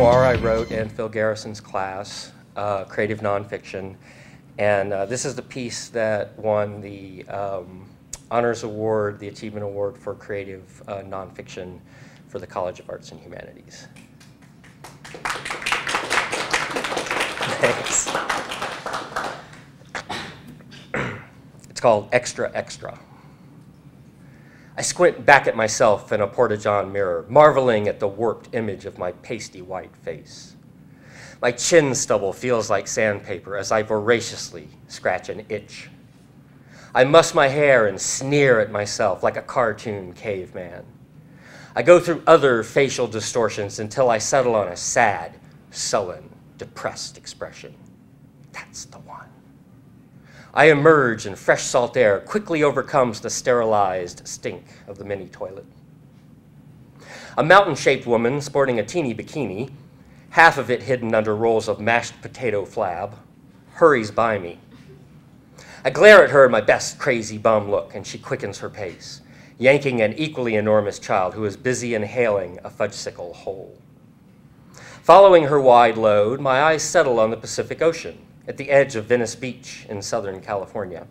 memoir I wrote in Phil Garrison's class, creative nonfiction. And this is the piece that won the Honors Award, the Achievement Award for Creative Nonfiction for the College of Arts and Humanities. Thanks. It's called Extra Extra. I squint back at myself in a Porta-John mirror, marveling at the warped image of my pasty white face. My chin stubble feels like sandpaper as I voraciously scratch an itch. I muss my hair and sneer at myself like a cartoon caveman. I go through other facial distortions until I settle on a sad, sullen, depressed expression. That's the one. I emerge and fresh salt air quickly overcomes the sterilized stink of the mini toilet. A mountain-shaped woman sporting a teeny bikini, half of it hidden under rolls of mashed potato flab, hurries by me. I glare at her in my best crazy bum look, and she quickens her pace, yanking an equally enormous child who is busy inhaling a fudgesicle whole. Following her wide load, my eyes settle on the Pacific Ocean, at the edge of Venice Beach in Southern California.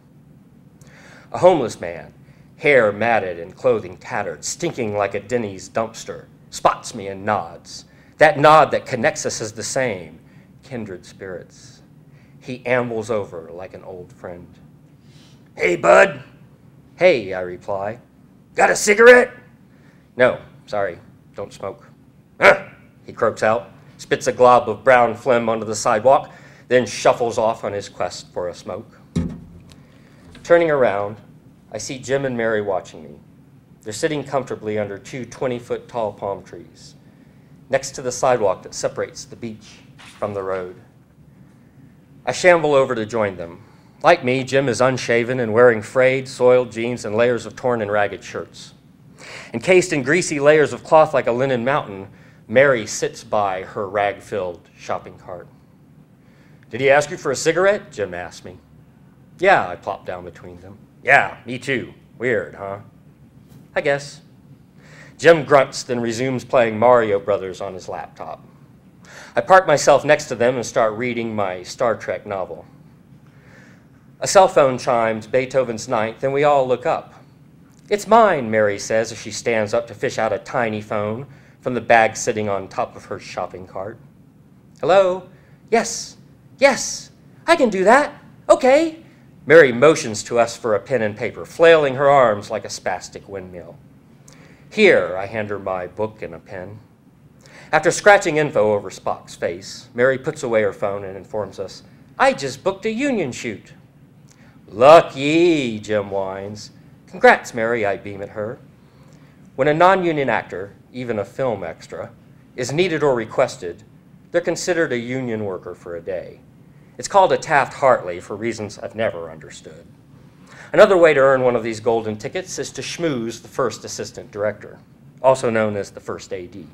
A homeless man, hair matted and clothing tattered, stinking like a Denny's dumpster, spots me and nods. That nod that connects us is the same, kindred spirits. He ambles over like an old friend. "Hey, bud." "Hey," I reply. "Got a cigarette?" "No, sorry, don't smoke." He croaks out, spits a glob of brown phlegm onto the sidewalk, then shuffles off on his quest for a smoke. Turning around, I see Jim and Mary watching me. They're sitting comfortably under two 20-foot tall palm trees, next to the sidewalk that separates the beach from the road. I shamble over to join them. Like me, Jim is unshaven and wearing frayed, soiled jeans and layers of torn and ragged shirts. Encased in greasy layers of cloth like a linen mountain, Mary sits by her rag-filled shopping cart. "Did he ask you for a cigarette?" Jim asked me. "Yeah," I plop down between them. "Yeah, me too. Weird, huh?" "I guess." Jim grunts, then resumes playing Mario Brothers on his laptop. I park myself next to them and start reading my Star Trek novel. A cell phone chimes Beethoven's Ninth, and we all look up. "It's mine," Mary says as she stands up to fish out a tiny phone from the bag sitting on top of her shopping cart. "Hello? Yes. Yes, I can do that. Okay." Mary motions to us for a pen and paper, flailing her arms like a spastic windmill. "Here," I hand her my book and a pen. After scratching info over Spock's face, Mary puts away her phone and informs us, "I just booked a union shoot." "Lucky," Jim whines. "Congrats, Mary," I beam at her. When a non-union actor, even a film extra, is needed or requested, they're considered a union worker for a day. It's called a Taft-Hartley for reasons I've never understood. Another way to earn one of these golden tickets is to schmooze the first assistant director, also known as the first AD.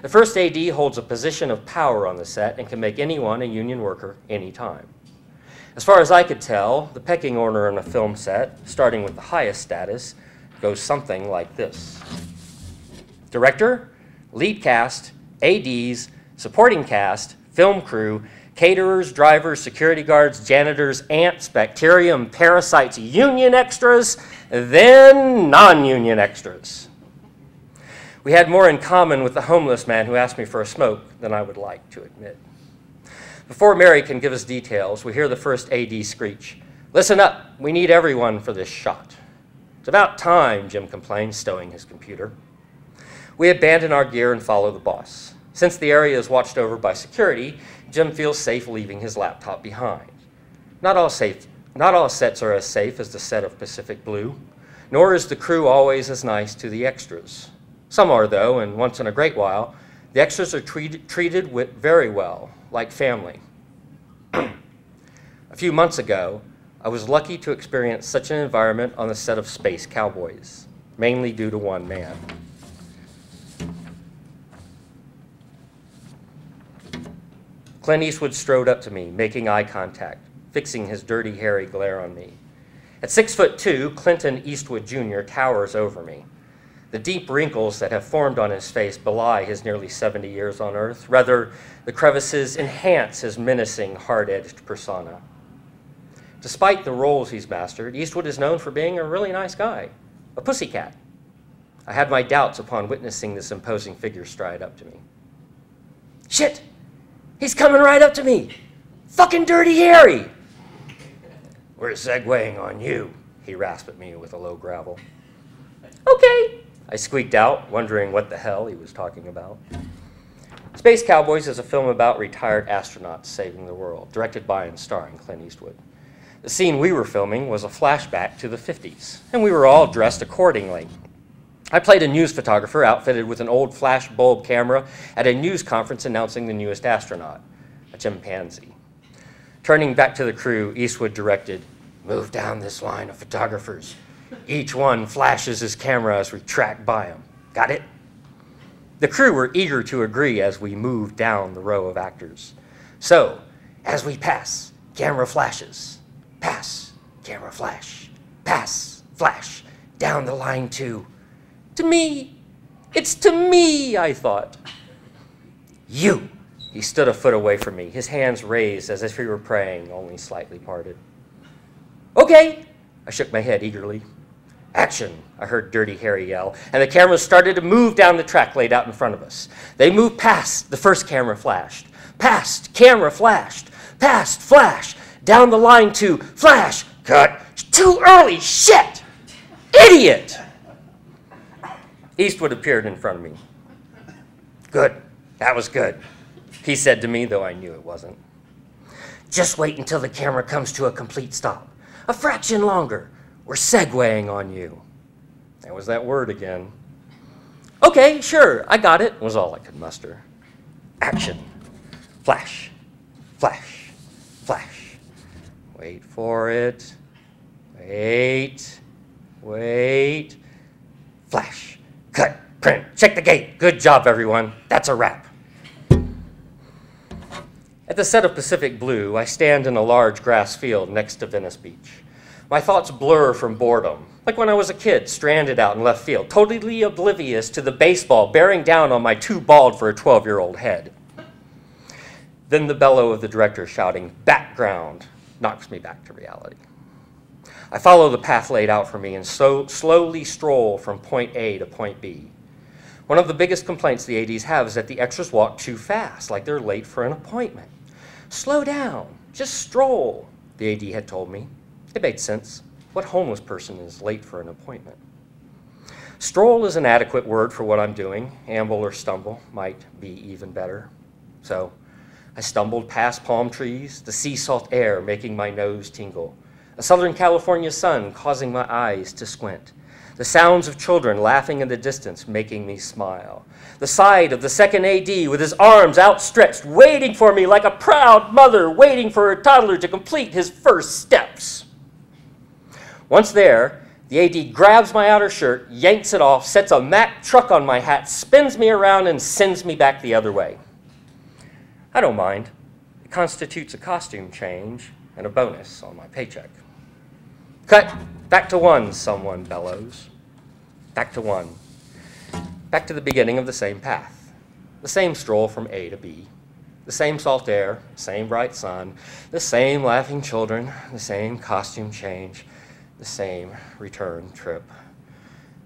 The first AD holds a position of power on the set and can make anyone a union worker anytime. As far as I could tell, the pecking order on a film set, starting with the highest status, goes something like this: director, lead cast, ADs, supporting cast, film crew, caterers, drivers, security guards, janitors, ants, bacterium, parasites, union extras, then non-union extras. We had more in common with the homeless man who asked me for a smoke than I would like to admit. Before Mary can give us details, we hear the first AD screech, "Listen up, we need everyone for this shot." "It's about time," Jim complains, stowing his computer. We abandon our gear and follow the boss. Since the area is watched over by security, Jim feels safe leaving his laptop behind. Not all sets are as safe as the set of Pacific Blue, nor is the crew always as nice to the extras. Some are, though, and once in a great while, the extras are treated very well, like family. A few months ago, I was lucky to experience such an environment on the set of Space Cowboys, mainly due to one man. Clint Eastwood strode up to me, making eye contact, fixing his dirty, hairy glare on me. At 6'2", Clinton Eastwood Jr. towers over me. The deep wrinkles that have formed on his face belie his nearly 70 years on Earth. Rather, the crevices enhance his menacing, hard-edged persona. Despite the roles he's mastered, Eastwood is known for being a really nice guy, a pussycat. I had my doubts upon witnessing this imposing figure stride up to me. Shit! He's coming right up to me! Fucking Dirty Harry! We're segueing on you, he rasped at me with a low gravel. Okay, I squeaked out, wondering what the hell he was talking about. Space Cowboys is a film about retired astronauts saving the world, directed by and starring Clint Eastwood. The scene we were filming was a flashback to the 50s, and we were all dressed accordingly. I played a news photographer outfitted with an old flash bulb camera at a news conference announcing the newest astronaut, a chimpanzee. Turning back to the crew, Eastwood directed, "Move down this line of photographers. Each one flashes his camera as we track by him. Got it?" The crew were eager to agree as we moved down the row of actors. So, as we pass, camera flashes. Pass, camera flash. Pass, flash. Down the line to me. It's to me, I thought. You. He stood a foot away from me, his hands raised as if he were praying, only slightly parted. Okay, I shook my head eagerly. Action, I heard Dirty Harry yell, and the cameras started to move down the track laid out in front of us. They moved past, the first camera flashed. Past, camera flashed. Past, flash. Down the line to flash. Cut. Too early, shit! Idiot! Eastwood appeared in front of me. Good, that was good, he said to me, though I knew it wasn't. Just wait until the camera comes to a complete stop. A fraction longer. We're segueing on you. There was that word again. Okay, sure, I got it, was all I could muster. Action. Flash. Flash. Flash. Wait for it. Wait. Wait. Flash. Cut. Print. Check the gate. Good job, everyone. That's a wrap. At the set of Pacific Blue, I stand in a large grass field next to Venice Beach. My thoughts blur from boredom, like when I was a kid, stranded out in left field, totally oblivious to the baseball bearing down on my too bald for a 12-year-old head. Then the bellow of the director shouting, "Background," knocks me back to reality. I follow the path laid out for me and slowly stroll from point A to point B. One of the biggest complaints the ADs have is that the extras walk too fast, like they're late for an appointment. Slow down, just stroll, the AD had told me. It made sense. What homeless person is late for an appointment? Stroll is an adequate word for what I'm doing. Amble or stumble might be even better. So I stumbled past palm trees, the sea salt air making my nose tingle, a Southern California sun causing my eyes to squint, the sounds of children laughing in the distance making me smile, the sight of the second AD with his arms outstretched, waiting for me like a proud mother waiting for her toddler to complete his first steps. Once there, the AD grabs my outer shirt, yanks it off, sets a Mack truck on my hat, spins me around, and sends me back the other way. I don't mind. It constitutes a costume change and a bonus on my paycheck. Cut. Back to one, someone bellows. Back to one. Back to the beginning of the same path. The same stroll from A to B. The same salt air, the same bright sun, the same laughing children, the same costume change, the same return trip.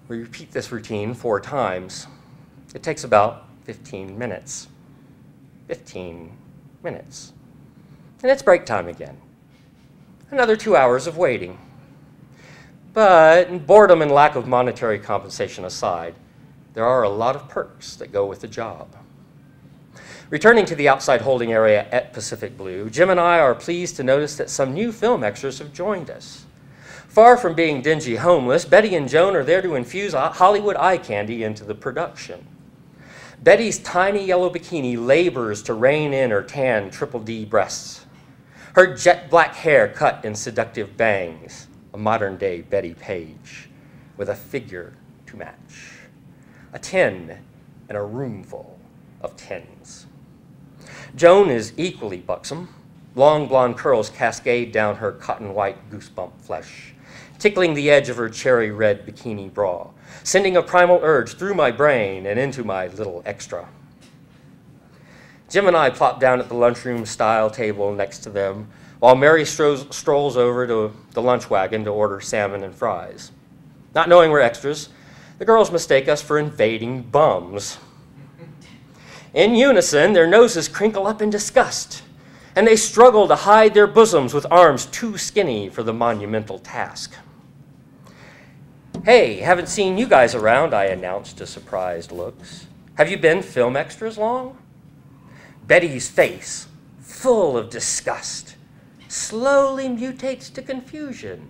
We repeat this routine 4 times. It takes about 15 minutes. 15 minutes. And it's break time again. Another 2 hours of waiting. But boredom and lack of monetary compensation aside, there are a lot of perks that go with the job. Returning to the outside holding area at Pacific Blue, Jim and I are pleased to notice that some new film extras have joined us. Far from being dingy homeless, Betty and Joan are there to infuse Hollywood eye candy into the production. Betty's tiny yellow bikini labors to rein in her tan triple D breasts. Her jet black hair cut in seductive bangs, a modern-day Betty Page, with a figure to match. A 10 and a room full of 10s. Joan is equally buxom, Long blonde curls cascade down her cotton-white goosebump flesh, tickling the edge of her cherry-red bikini bra, sending a primal urge through my brain and into my little extra. Jim and I plop down at the lunchroom-style table next to them, while Mary strolls over to the lunch wagon to order salmon and fries. Not knowing we're extras, the girls mistake us for invading bums. In unison, their noses crinkle up in disgust, and they struggle to hide their bosoms with arms too skinny for the monumental task. "Hey, haven't seen you guys around," I announced to surprised looks. "Have you been film extras long?" Betty's face, full of disgust, slowly mutates to confusion,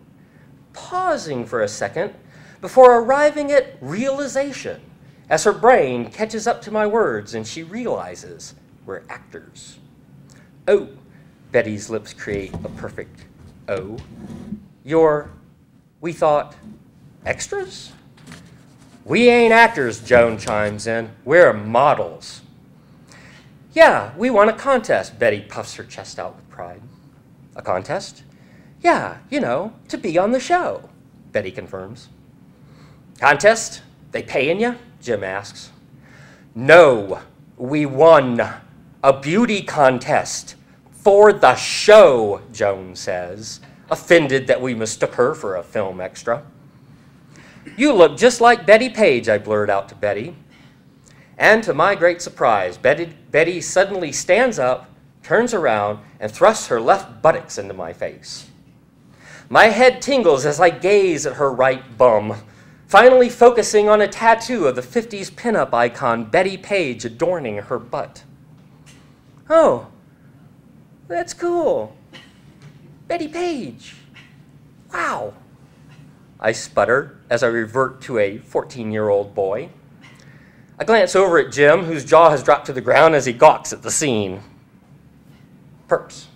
pausing for a second before arriving at realization as her brain catches up to my words and she realizes we're actors. "Oh," Betty's lips create a perfect O. We thought, extras?" "We ain't actors," Joan chimes in. "We're models." "Yeah, we won a contest," Betty puffs her chest out with pride. "A contest?" "Yeah, to be on the show," Betty confirms. "Contest? They paying you?" Jim asks. "No, we won a beauty contest for the show," Joan says, offended that we mistook her for a film extra. "You look just like Betty Page," I blurt out to Betty. And to my great surprise, Betty suddenly stands up, turns around, and thrusts her left buttocks into my face. My head tingles as I gaze at her right bum, finally focusing on a tattoo of the 50s pinup icon Betty Page adorning her butt. "Oh, that's cool. Betty Page. Wow," I sputter as I revert to a 14-year-old boy. I glance over at Jim, whose jaw has dropped to the ground as he gawks at the scene. Perps.